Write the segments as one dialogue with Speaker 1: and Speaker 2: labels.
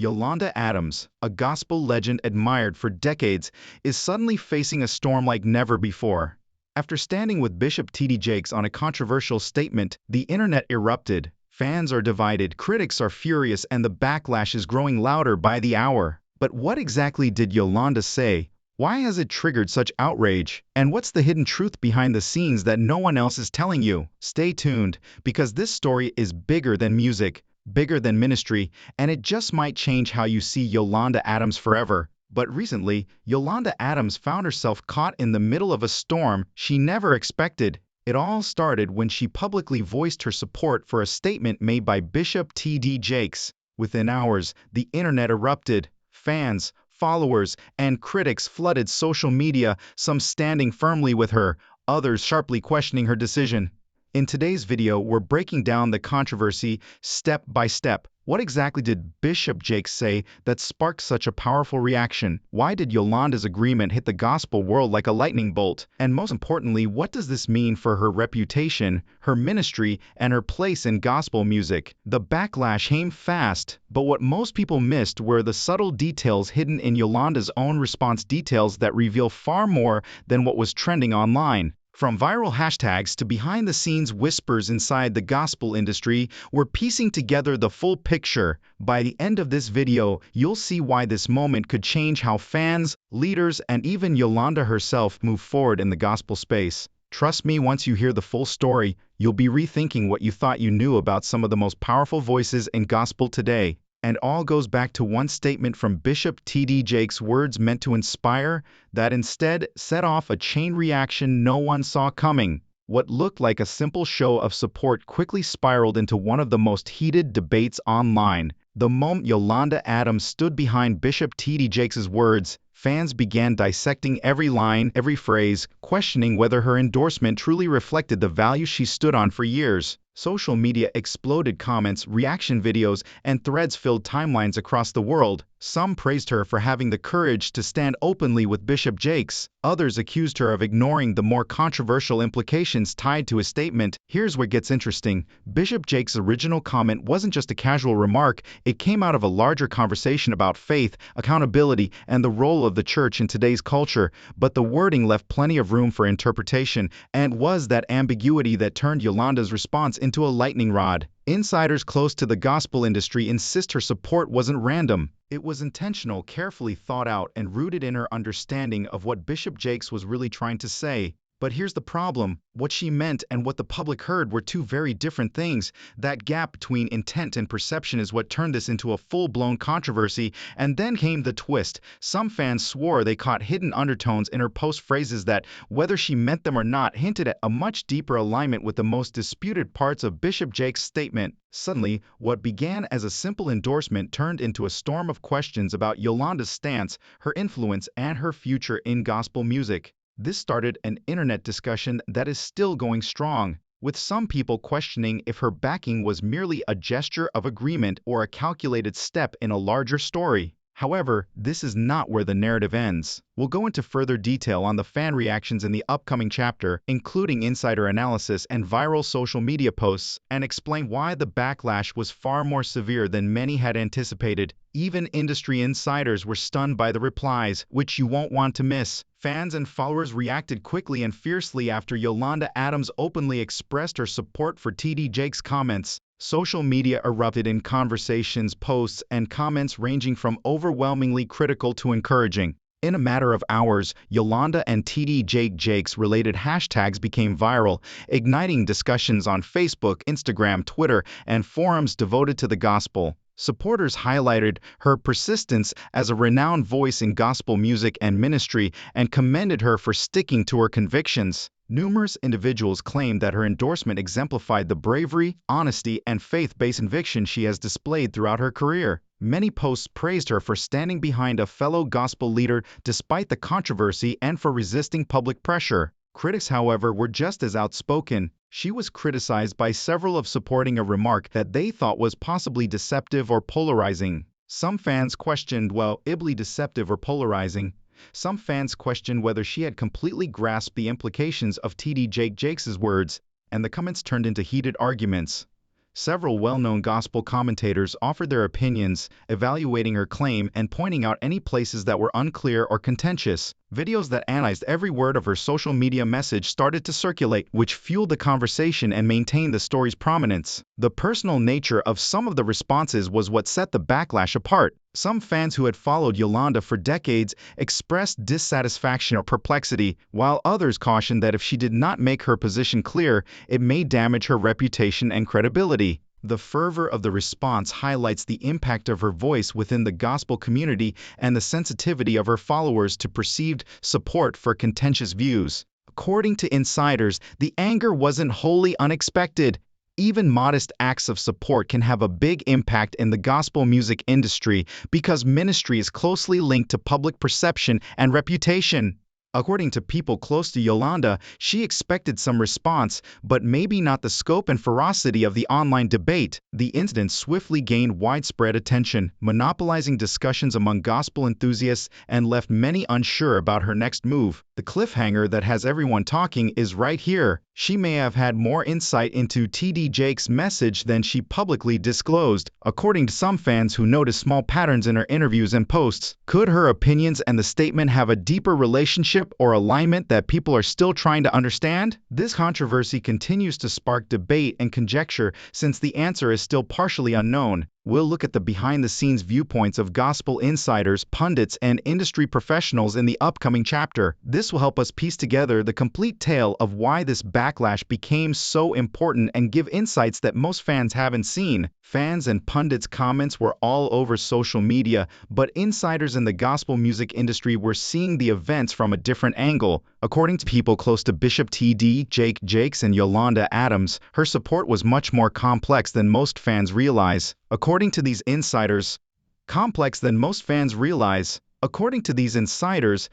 Speaker 1: Yolanda Adams, a gospel legend admired for decades, is suddenly facing a storm like never before. After standing with Bishop T.D. on a controversial statement, the internet erupted. Fans are divided, critics are furious, and the backlash is growing louder by the hour. But what exactly did Yolanda say? Why has it triggered such outrage? And what's the hidden truth behind the scenes that no one else is telling you? Stay tuned, because this story is bigger than music, bigger than ministry, and it just might change how you see Yolanda Adams forever. But recently, Yolanda Adams found herself caught in the middle of a storm she never expected. It all started when she publicly voiced her support for a statement made by Bishop T.D. Within hours, the internet erupted. Fans, followers, and critics flooded social media, some standing firmly with her, others sharply questioning her decision. In today's video, we're breaking down the controversy step by step. What exactly did Bishop say that sparked such a powerful reaction? Why did Yolanda's agreement hit the gospel world like a lightning bolt? And most importantly, what does this mean for her reputation, her ministry, and her place in gospel music? The backlash came fast, but what most people missed were the subtle details hidden in Yolanda's own response, details that reveal far more than what was trending online. From viral hashtags to behind-the-scenes whispers inside the gospel industry, we're piecing together the full picture. By the end of this video, you'll see why this moment could change how fans, leaders, and even Yolanda herself move forward in the gospel space. Trust me, once you hear the full story, you'll be rethinking what you thought you knew about some of the most powerful voices in gospel today. And all goes back to one statement from Bishop T.D. words meant to inspire, that instead set off a chain reaction no one saw coming. What looked like a simple show of support quickly spiraled into one of the most heated debates online. The moment Yolanda Adams stood behind Bishop T.D.'s words, fans began dissecting every line, every phrase, questioning whether her endorsement truly reflected the values she stood on for years. Social media exploded, comments, reaction videos, and threads filled timelines across the world. Some praised her for having the courage to stand openly with Bishop Others accused her of ignoring the more controversial implications tied to his statement. Here's where it gets interesting. Bishop original comment wasn't just a casual remark, it came out of a larger conversation about faith, accountability, and the role of the church in today's culture. But the wording left plenty of room for interpretation, and was that ambiguity that turned Yolanda's response into a lightning rod. Insiders close to the gospel industry insist her support wasn't random. It was intentional, carefully thought out, and rooted in her understanding of what Bishop was really trying to say. But here's the problem. What she meant and what the public heard were two very different things. That gap between intent and perception is what turned this into a full-blown controversy. And then came the twist. Some fans swore they caught hidden undertones in her post, phrases that, whether she meant them or not, hinted at a much deeper alignment with the most disputed parts of Bishop statement. Suddenly, what began as a simple endorsement turned into a storm of questions about Yolanda's stance, her influence, and her future in gospel music. This started an internet discussion that is still going strong, with some people questioning if her backing was merely a gesture of agreement or a calculated step in a larger story. However, this is not where the narrative ends. We'll go into further detail on the fan reactions in the upcoming chapter, including insider analysis and viral social media posts, and explain why the backlash was far more severe than many had anticipated. Even industry insiders were stunned by the replies, which you won't want to miss. Fans and followers reacted quickly and fiercely after Yolanda Adams openly expressed her support for T.D.'s comments. Social media erupted in conversations, posts, and comments ranging from overwhelmingly critical to encouraging. In a matter of hours, Yolanda and T.D. related hashtags became viral, igniting discussions on Facebook, Instagram, Twitter, and forums devoted to the gospel. Supporters highlighted her persistence as a renowned voice in gospel music and ministry and commended her for sticking to her convictions. Numerous individuals claimed that her endorsement exemplified the bravery, honesty, and faith-based conviction she has displayed throughout her career. Many posts praised her for standing behind a fellow gospel leader despite the controversy and for resisting public pressure. Critics, however, were just as outspoken. She was criticized by several of supporting a remark that they thought was possibly deceptive or polarizing. Some fans questioned, deceptive or polarizing. Some fans questioned whether she had completely grasped the implications of T.D. Jakes' words, and the comments turned into heated arguments. Several well-known gospel commentators offered their opinions, evaluating her claim and pointing out any places that were unclear or contentious. Videos that analyzed every word of her social media message started to circulate, which fueled the conversation and maintained the story's prominence. The personal nature of some of the responses was what set the backlash apart. Some fans who had followed Yolanda for decades expressed dissatisfaction or perplexity, while others cautioned that if she did not make her position clear, it may damage her reputation and credibility. The fervor of the response highlights the impact of her voice within the gospel community and the sensitivity of her followers to perceived support for contentious views. According to insiders, the anger wasn't wholly unexpected. Even modest acts of support can have a big impact in the gospel music industry because ministry is closely linked to public perception and reputation. According to people close to Yolanda, she expected some response, but maybe not the scope and ferocity of the online debate. The incident swiftly gained widespread attention, monopolizing discussions among gospel enthusiasts and left many unsure about her next move. The cliffhanger that has everyone talking is right here. She may have had more insight into T.D. Jakes' message than she publicly disclosed, according to some fans who noticed small patterns in her interviews and posts. Could her opinions and the statement have a deeper relationship or alignment that people are still trying to understand? This controversy continues to spark debate and conjecture since the answer is still partially unknown. We'll look at the behind-the-scenes viewpoints of gospel insiders, pundits, and industry professionals in the upcoming chapter. This will help us piece together the complete tale of why this backlash became so important and give insights that most fans haven't seen. Fans and pundits' comments were all over social media, but insiders in the gospel music industry were seeing the events from a different angle. According to people close to Bishop T.D., Jakes, and Yolanda Adams, her support was much more complex than most fans realize. According to these insiders,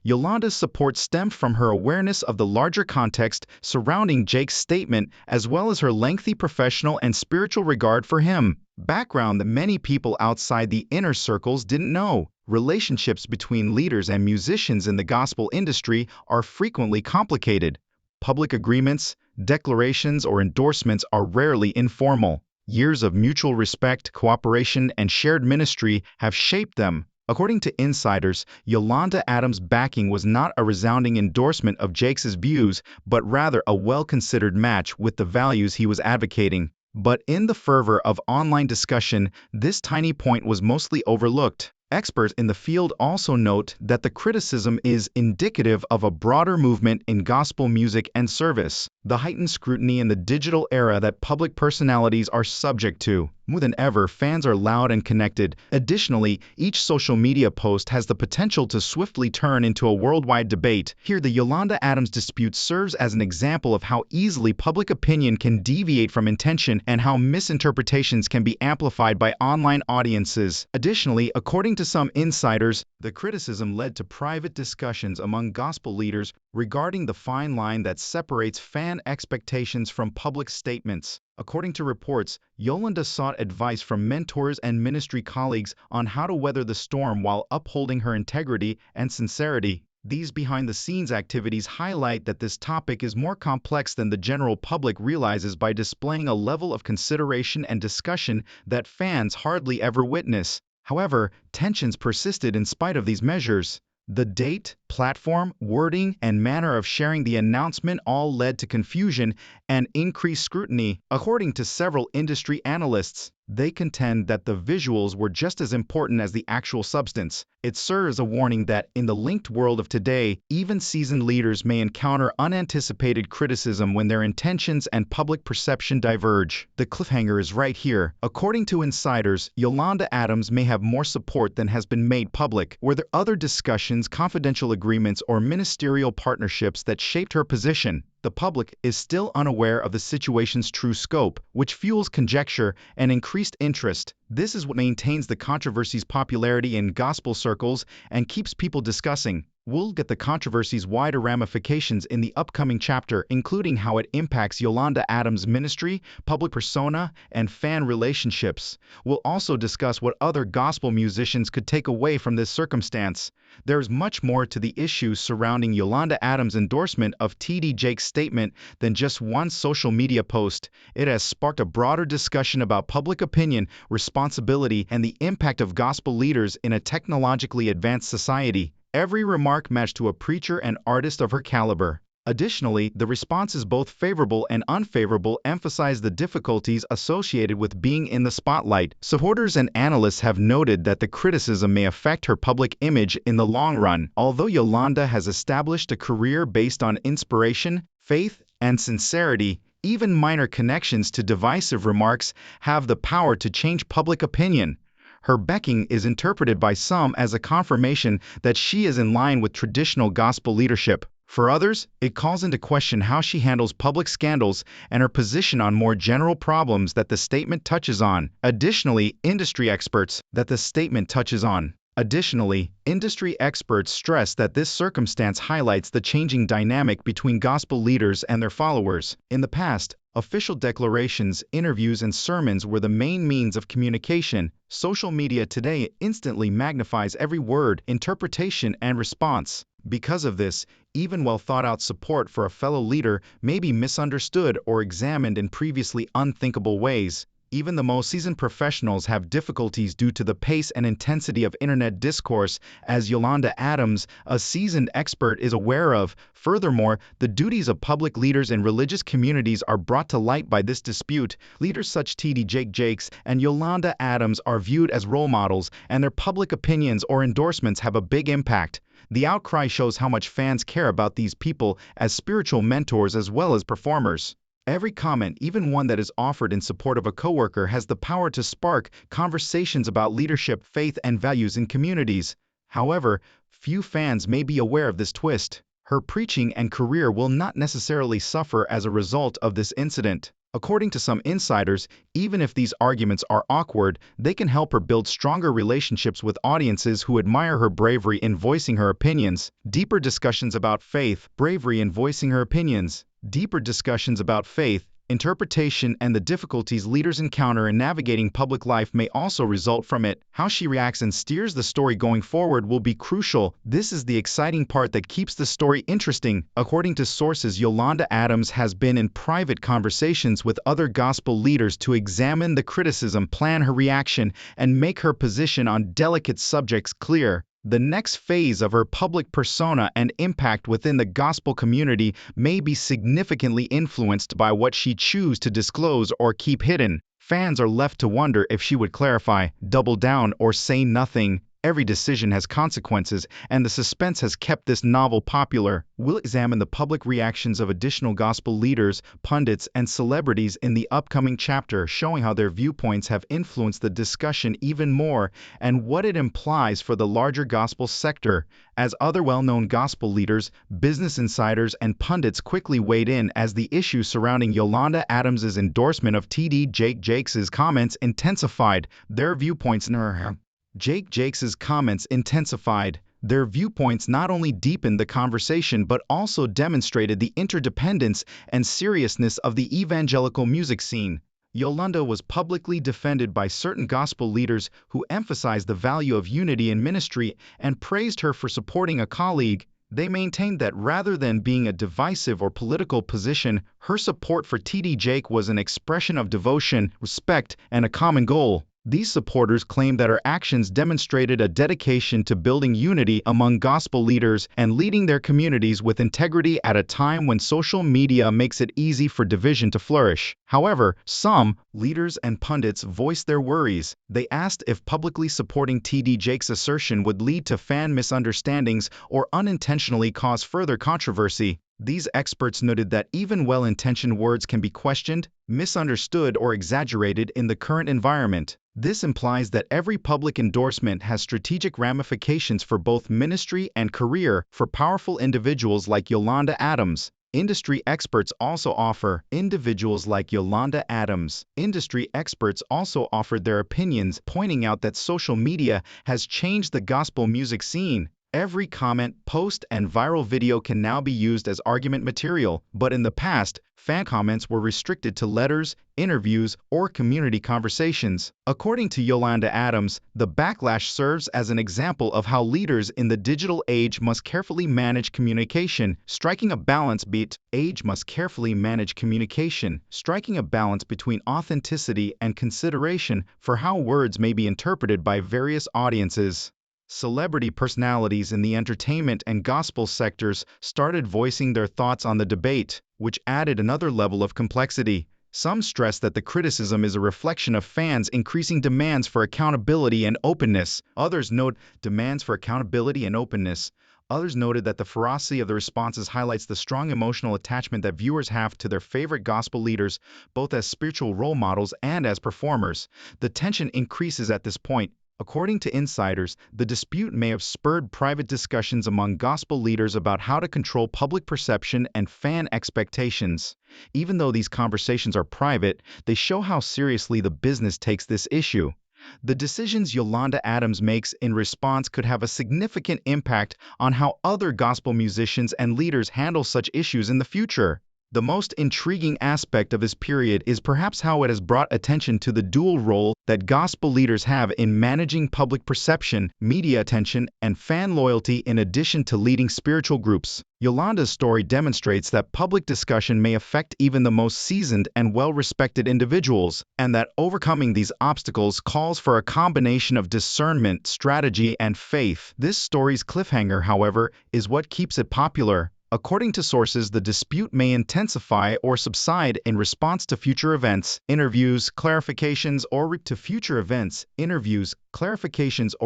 Speaker 1: Yolanda's support stemmed from her awareness of the larger context surrounding Jake's statement, as well as her lengthy professional and spiritual regard for him. Background that many people outside the inner circles didn't know. Relationships between leaders and musicians in the gospel industry are frequently complicated. Public agreements, declarations, or endorsements are rarely informal. Years of mutual respect, cooperation, and shared ministry have shaped them. According to insiders, Yolanda Adams' backing was not a resounding endorsement of Jakes' views, but rather a well-considered match with the values he was advocating. But in the fervor of online discussion, this tiny point was mostly overlooked. Experts in the field also note that the criticism is indicative of a broader movement in gospel music and service. The heightened scrutiny in the digital era that public personalities are subject to. More than ever, fans are loud and connected. Additionally, each social media post has the potential to swiftly turn into a worldwide debate. Here, the Yolanda Adams dispute serves as an example of how easily public opinion can deviate from intention and how misinterpretations can be amplified by online audiences. Additionally, according to some insiders, the criticism led to private discussions among gospel leaders regarding the fine line that separates fan expectations from public statements. According to reports, Yolanda sought advice from mentors and ministry colleagues on how to weather the storm while upholding her integrity and sincerity. These behind-the-scenes activities highlight that this topic is more complex than the general public realizes by displaying a level of consideration and discussion that fans hardly ever witness. However, tensions persisted in spite of these measures. The date, platform, wording, and manner of sharing the announcement all led to confusion and increased scrutiny. According to several industry analysts, they contend that the visuals were just as important as the actual substance. It serves as a warning that, in the linked world of today, even seasoned leaders may encounter unanticipated criticism when their intentions and public perception diverge. The cliffhanger is right here. According to insiders, Yolanda Adams may have more support than has been made public. Were there other discussions, confidential agreements, or ministerial partnerships that shaped her position? The public is still unaware of the situation's true scope, which fuels conjecture and increased interest. This is what maintains the controversy's popularity in gospel circles and keeps people discussing. We'll get the controversy's wider ramifications in the upcoming chapter, including how it impacts Yolanda Adams' ministry, public persona, and fan relationships. We'll also discuss what other gospel musicians could take away from this circumstance. There's much more to the issues surrounding Yolanda Adams' endorsement of T.D. Jakes' statement than just one social media post. It has sparked a broader discussion about public opinion, responsibility, and the impact of gospel leaders in a technologically advanced society. Every remark matched to a preacher and artist of her caliber. Additionally, the responses, both favorable and unfavorable, emphasize the difficulties associated with being in the spotlight. Supporters and analysts have noted that the criticism may affect her public image in the long run. Although Yolanda has established a career based on inspiration, faith, and sincerity, even minor connections to divisive remarks have the power to change public opinion. Her backing is interpreted by some as a confirmation that she is in line with traditional gospel leadership. For others, it calls into question how she handles public scandals and her position on more general problems that the statement touches on. Additionally, industry experts stress that this circumstance highlights the changing dynamic between gospel leaders and their followers. In the past, official declarations, interviews, and sermons were the main means of communication. Social media today instantly magnifies every word, interpretation, and response. Because of this, even well-thought-out support for a fellow leader may be misunderstood or examined in previously unthinkable ways. Even the most seasoned professionals have difficulties due to the pace and intensity of internet discourse, as Yolanda Adams, a seasoned expert, is aware of. Furthermore, the duties of public leaders in religious communities are brought to light by this dispute. Leaders such T.D. Jakes and Yolanda Adams are viewed as role models, and their public opinions or endorsements have a big impact. The outcry shows how much fans care about these people as spiritual mentors as well as performers. Every comment, even one that is offered in support of a coworker, has the power to spark conversations about leadership, faith, and values in communities. However, few fans may be aware of this twist. Her preaching and career will not necessarily suffer as a result of this incident. According to some insiders, even if these arguments are awkward, they can help her build stronger relationships with audiences who admire her bravery in voicing her opinions. Deeper discussions about faith, interpretation, and the difficulties leaders encounter in navigating public life may also result from it. How she reacts and steers the story going forward will be crucial. This is the exciting part that keeps the story interesting. According to sources, Yolanda Adams has been in private conversations with other gospel leaders to examine the criticism, plan her reaction, and make her position on delicate subjects clear. The next phase of her public persona and impact within the gospel community may be significantly influenced by what she chooses to disclose or keep hidden. Fans are left to wonder if she would clarify, double down, or say nothing. Every decision has consequences, and the suspense has kept this novel popular. We'll examine the public reactions of additional gospel leaders, pundits, and celebrities in the upcoming chapter, showing how their viewpoints have influenced the discussion even more and what it implies for the larger gospel sector. As other well-known gospel leaders, business insiders, and pundits quickly weighed in as the issue surrounding Yolanda Adams' endorsement of T.D. Jakes' comments intensified, their viewpoints not only deepened the conversation but also demonstrated the interdependence and seriousness of the evangelical music scene. Yolanda was publicly defended by certain gospel leaders who emphasized the value of unity in ministry and praised her for supporting a colleague. They maintained that rather than being a divisive or political position, her support for T.D. Jakes was an expression of devotion, respect, and a common goal. These supporters claimed that her actions demonstrated a dedication to building unity among gospel leaders and leading their communities with integrity at a time when social media makes it easy for division to flourish. However, some leaders and pundits voiced their worries. They asked if publicly supporting T.D. Jakes' assertion would lead to fan misunderstandings or unintentionally cause further controversy. These experts noted that even well-intentioned words can be questioned, misunderstood, or exaggerated in the current environment. This implies that every public endorsement has strategic ramifications for both ministry and career. For powerful individuals like Yolanda Adams, industry experts also offered their opinions, pointing out that social media has changed the gospel music scene. Every comment, post, and viral video can now be used as argument material, but in the past, fan comments were restricted to letters, interviews, or community conversations. According to Yolanda Adams, the backlash serves as an example of how leaders in the digital age must carefully manage communication, striking a balance between authenticity and consideration for how words may be interpreted by various audiences. Celebrity personalities in the entertainment and gospel sectors started voicing their thoughts on the debate, which added another level of complexity. Some stress that the criticism is a reflection of fans' increasing demands for accountability and openness. Others noted that the ferocity of the responses highlights the strong emotional attachment that viewers have to their favorite gospel leaders, both as spiritual role models and as performers. The tension increases at this point. According to insiders, the dispute may have spurred private discussions among gospel leaders about how to control public perception and fan expectations. Even though these conversations are private, they show how seriously the business takes this issue. The decisions Yolanda Adams makes in response could have a significant impact on how other gospel musicians and leaders handle such issues in the future. The most intriguing aspect of this period is perhaps how it has brought attention to the dual role that gospel leaders have in managing public perception, media attention, and fan loyalty in addition to leading spiritual groups. Yolanda's story demonstrates that public discussion may affect even the most seasoned and well-respected individuals, and that overcoming these obstacles calls for a combination of discernment, strategy, and faith. This story's cliffhanger, however, is what keeps it popular. According to sources, the dispute may intensify or subside in response to future events, interviews, clarifications, or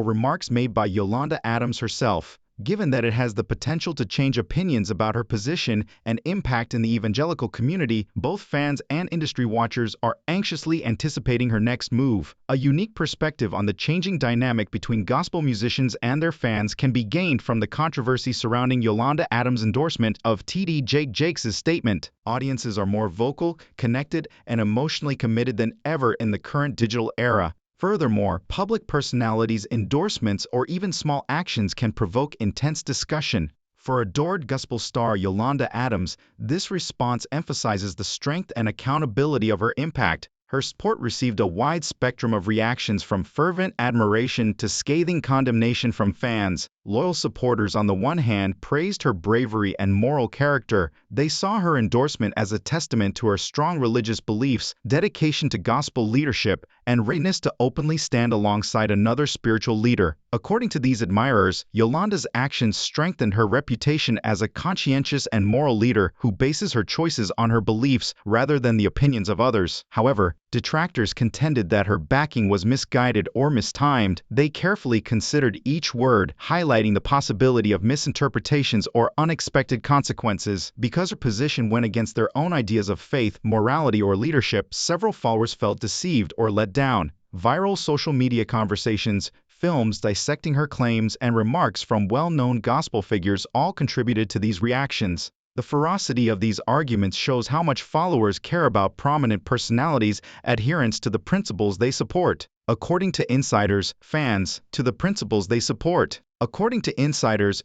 Speaker 1: remarks made by Yolanda Adams herself. Given that it has the potential to change opinions about her position and impact in the evangelical community, both fans and industry watchers are anxiously anticipating her next move. A unique perspective on the changing dynamic between gospel musicians and their fans can be gained from the controversy surrounding Yolanda Adams' endorsement of T.D. Jakes' statement. Audiences are more vocal, connected, and emotionally committed than ever in the current digital era. Furthermore, public personalities' endorsements or even small actions can provoke intense discussion. For adored gospel star Yolanda Adams, this response emphasizes the strength and accountability of her impact. Her support received a wide spectrum of reactions, from fervent admiration to scathing condemnation from fans. Loyal supporters on the one hand praised her bravery and moral character. They saw her endorsement as a testament to her strong religious beliefs, dedication to gospel leadership, and readiness to openly stand alongside another spiritual leader. According to these admirers, Yolanda's actions strengthened her reputation as a conscientious and moral leader who bases her choices on her beliefs rather than the opinions of others. However, detractors contended that her backing was misguided or mistimed. They carefully considered each word, highlighting the possibility of misinterpretations or unexpected consequences. Because her position went against their own ideas of faith, morality, or leadership, several followers felt deceived or let down. Viral social media conversations, films dissecting her claims, and remarks from well-known gospel figures all contributed to these reactions. The ferocity of these arguments shows how much followers care about prominent personalities' adherence to the principles they support. According to insiders,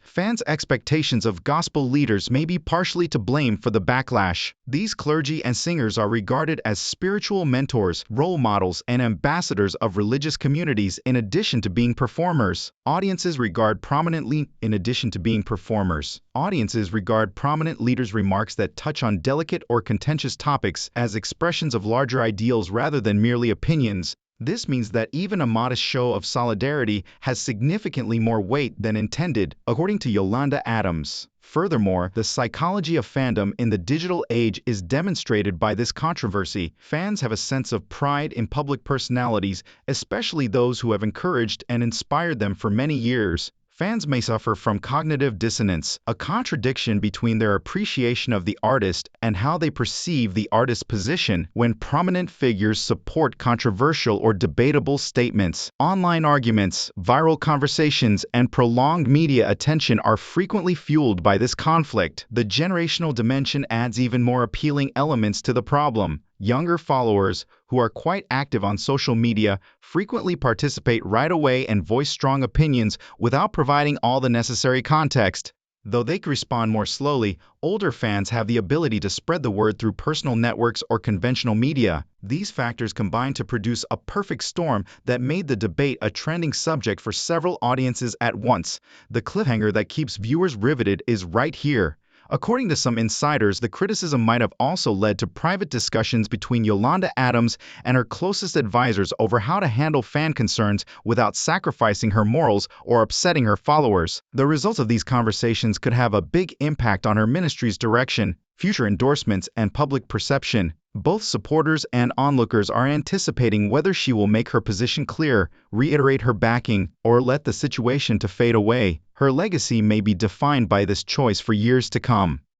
Speaker 1: fans' expectations of gospel leaders may be partially to blame for the backlash. These clergy and singers are regarded as spiritual mentors, role models, and ambassadors of religious communities in addition to being performers. Audiences regard prominent leaders' remarks that touch on delicate or contentious topics as expressions of larger ideals rather than merely opinions. This means that even a modest show of solidarity has significantly more weight than intended, according to Yolanda Adams. Furthermore, the psychology of fandom in the digital age is demonstrated by this controversy. Fans have a sense of pride in public personalities, especially those who have encouraged and inspired them for many years. Fans may suffer from cognitive dissonance, a contradiction between their appreciation of the artist and how they perceive the artist's position when prominent figures support controversial or debatable statements. Online arguments, viral conversations, and prolonged media attention are frequently fueled by this conflict. The generational dimension adds even more appealing elements to the problem. Younger followers, who are quite active on social media, frequently participate right away and voice strong opinions without providing all the necessary context. Though they can respond more slowly, older fans have the ability to spread the word through personal networks or conventional media. These factors combine to produce a perfect storm that made the debate a trending subject for several audiences at once. The cliffhanger that keeps viewers riveted is right here. According to some insiders, the criticism might have also led to private discussions between Yolanda Adams and her closest advisors over how to handle fan concerns without sacrificing her morals or upsetting her followers. The results of these conversations could have a big impact on her ministry's direction, future endorsements, and public perception. Both supporters and onlookers are anticipating whether she will make her position clear, reiterate her backing, or let the situation to fade away. Her legacy may be defined by this choice for years to come.